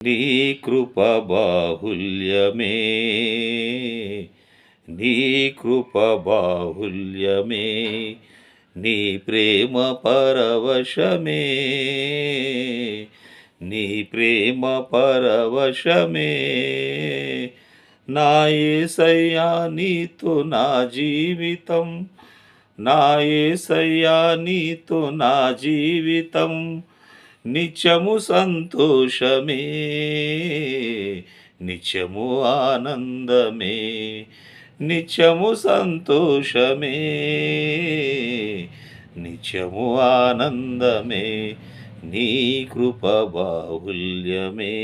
నీ కృప బాహుల్యమే, నీ కృప బాహుల్యమే, నీ ప్రేమ పరవశమే, నీ ప్రేమ పరవశమే. నా యేసయ్యా నీతో నా జీవితం, నా యేసయ్యా నీతో నా జీవితం, నిత్యము సంతోషమే, నిత్యము ఆనందమే, నిత్యము సంతోషమే, నిత్యము ఆనందమే. నీ కృప బాహుల్యమే,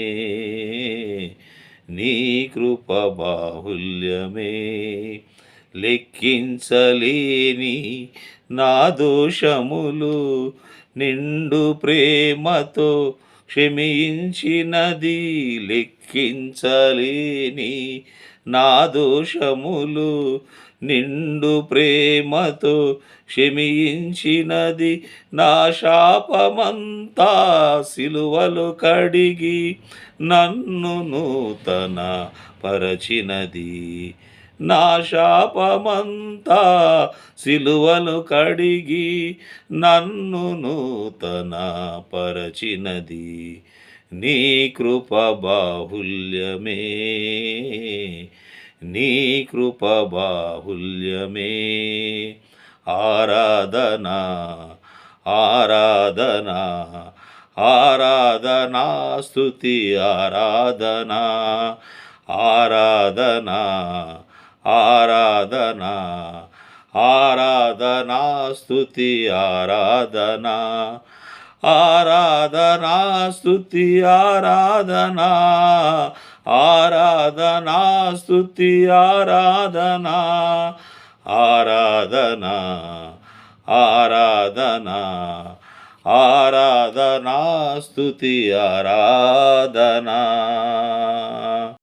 నీ కృప బాహుల్యమే. లెక్కించలేని నా దోషములు నిండు ప్రేమతో క్షమించినది. లెక్కించలేని నా దోషములు నిండు ప్రేమతో క్షమించినది. నా శాపమంతా సిలువలు కడిగి నన్ను నూతన పరచినది. నా శాపమంతా సిలువలు కడిగి నన్ను నూతన పరచినది. నీ కృప బాహుల్యమే, నీ కృప బాహుల్యమే. ఆరాధనా ఆరాధనా ఆరాధనా స్తుతి ఆరాధనా ఆరాధనా ఆరాధనా ఆరాధనా స్తుతి ఆరాధనా ఆరాధనా స్తుతి ఆరాధనా ఆరాధనా స్తుతి ఆరాధనా ఆరాధనా ఆరాధనా ఆరాధనా స్తుతి ఆరాధనా.